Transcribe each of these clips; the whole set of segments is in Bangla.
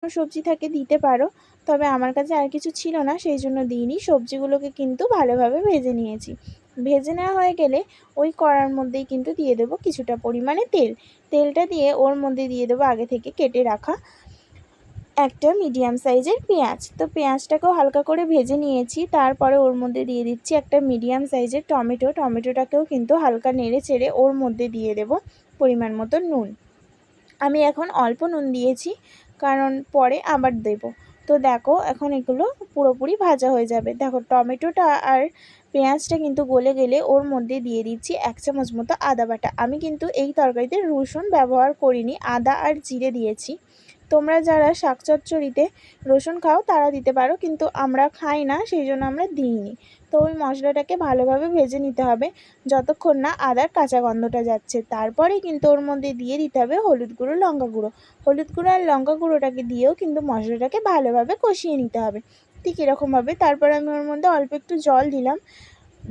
সবজি থাকে দিতে পারো, তবে আমার কাছে আর কিছু ছিল না, সেই জন্য দিইনি। সবজিগুলোকে কিন্তু ভালোভাবে ভেজে নিয়েছি। ভেজে নেওয়া হয়ে গেলে ওই কড়ার মধ্যেই কিন্তু দিয়ে দেবো কিছুটা পরিমাণে তেল। তেলটা দিয়ে ওর মধ্যে দিয়ে দেবো আগে থেকে কেটে রাখা একটা মিডিয়াম সাইজের পেঁয়াজ। তো পেঁয়াজটাকেও হালকা করে ভেজে নিয়েছি। তারপরে ওর মধ্যে দিয়ে দিচ্ছি একটা মিডিয়াম সাইজের টমেটো। টমেটোটাকেও কিন্তু হালকা নেড়ে চেড়ে ওর মধ্যে দিয়ে দেব পরিমাণ মতো নুন। আমি এখন অল্প নুন দিয়েছি, কারণ পরে আবার দেব। তো দেখো এখন এগুলো পুরোপুরি ভাজা হয়ে যাবে। দেখো টমেটোটা আর পেঁয়াজটা কিন্তু গলে গেলে ওর মধ্যে দিয়ে দিচ্ছি 1 চামচ মতো আদা বাটা। আমি কিন্তু এই তরকারিতে রসুন ব্যবহার করিনি, আদা আর জিরে দিয়েছি। তোমরা যারা শাক চচ্চড়িতে রসুন খাও তারা দিতে পারো, কিন্তু আমরা খাই না, সেই জন্য আমরা দিইনি। তো ওই মশলাটাকে ভালোভাবে ভেজে নিতে হবে যতক্ষণ না আদার কাঁচা গন্ধটা যাচ্ছে। তারপরে কিন্তু ওর মধ্যে দিয়ে দিতে হবে হলুদ গুঁড়ো, লঙ্কা গুঁড়ো। হলুদ গুঁড়ো আর লঙ্কা গুঁড়োটাকে দিয়েও কিন্তু মশলাটাকে ভালোভাবে কষিয়ে নিতে হবে ঠিক এরকমভাবে। তারপরে আমি ওর মধ্যে অল্প একটু জল দিলাম।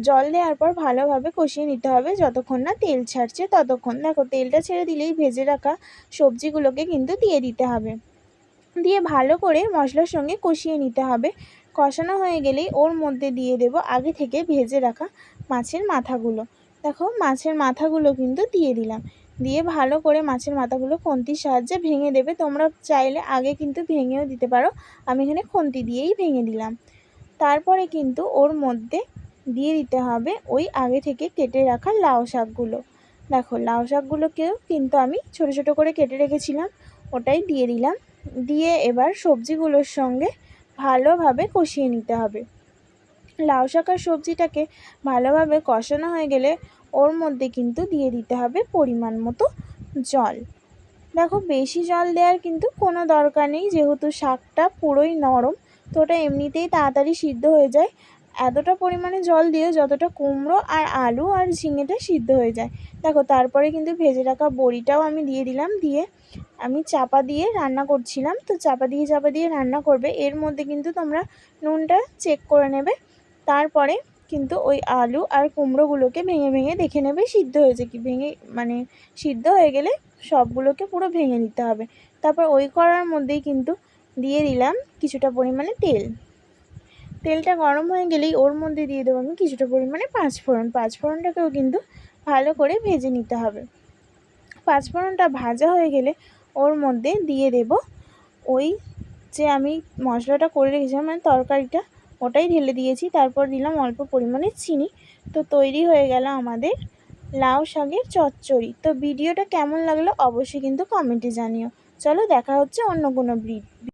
জল দেওয়ার পর ভালোভাবে কষিয়ে নিতে হবে যতক্ষণ না তেল ছাড়ছে ততক্ষণ। দেখো তেলটা ছেড়ে দিলেই ভেজে রাখা সবজিগুলোকে কিন্তু দিয়ে দিতে হবে। দিয়ে ভালো করে মশলার সঙ্গে কষিয়ে নিতে হবে। কষানো হয়ে গেলেই ওর মধ্যে দিয়ে দেব আগে থেকে ভেজে রাখা মাছের মাথাগুলো। দেখো মাছের মাথাগুলো কিন্তু দিয়ে দিলাম। দিয়ে ভালো করে মাছের মাথাগুলো খুন্তির সাহায্যে ভেঙে দেবে। তোমরা চাইলে আগে কিন্তু ভেঙেও দিতে পারো, আমি এখানে খুন্তি দিয়েই ভেঙে দিলাম। তারপরে কিন্তু ওর মধ্যে দিয়ে দিতে হবে ওই আগে থেকে কেটে রাখা লাউ শাকগুলো। দেখো লাউ শাকগুলোকেও কিন্তু আমি ছোটো ছোটো করে কেটে রেখেছিলাম, ওটাই দিয়ে দিলাম। দিয়ে এবার সবজিগুলোর সঙ্গে ভালোভাবে কষিয়ে নিতে হবে। লাউ শাক আর সবজিটাকে ভালোভাবে কষানো হয়ে গেলে ওর মধ্যে কিন্তু দিয়ে দিতে হবে পরিমাণ মতো জল। দেখো বেশি জল দেওয়ার কিন্তু কোনো দরকার নেই, যেহেতু শাকটা পুরোই নরম, তো ওটা এমনিতেই তাড়াতাড়ি সিদ্ধ হয়ে যায়। এতটা পরিমাণে জল দিয়ে যতটা কুমড়ো আর আলু আর ঝিঙেটা সিদ্ধ হয়ে যায়। দেখো তারপরে কিন্তু ভেজে রাখা বড়িটাও আমি দিয়ে দিলাম। দিয়ে আমি চাপা দিয়ে রান্না করছিলাম, তো চাপা দিয়ে রান্না করবে। এর মধ্যে কিন্তু তোমরা নুনটা চেক করে নেবে। তারপরে কিন্তু ওই আলু আর কুমড়োগুলোকে ভেঙে ভেঙে দেখে নেবে সিদ্ধ হয়েছে কি। সিদ্ধ হয়ে গেলে সবগুলোকে পুরো ভেঙে নিতে হবে। তারপর ওই কড়ার মধ্যেই কিন্তু দিয়ে দিলাম কিছুটা পরিমাণে তেল। তেলটা গরম হয়ে গেলেই ওর মধ্যে দিয়ে দেবো আমি কিছুটা পরিমাণে পাঁচফোড়ন। পাঁচফোড়নটাকেও কিন্তু ভালো করে ভেজে নিতে হবে। পাঁচফোড়নটা ভাজা হয়ে গেলে ওর মধ্যে দিয়ে দেব ওই যে আমি মশলাটা করে রেখেছিলাম, মানে তরকারিটা, ওটাই ঢেলে দিয়েছি। তারপর দিলাম অল্প পরিমাণে চিনি। তো তৈরি হয়ে গেল আমাদের লাউ শাকের চচ্চড়ি। তো ভিডিওটা কেমন লাগলো অবশ্যই কিন্তু কমেন্টে জানিও। চলো দেখা হচ্ছে অন্য কোনো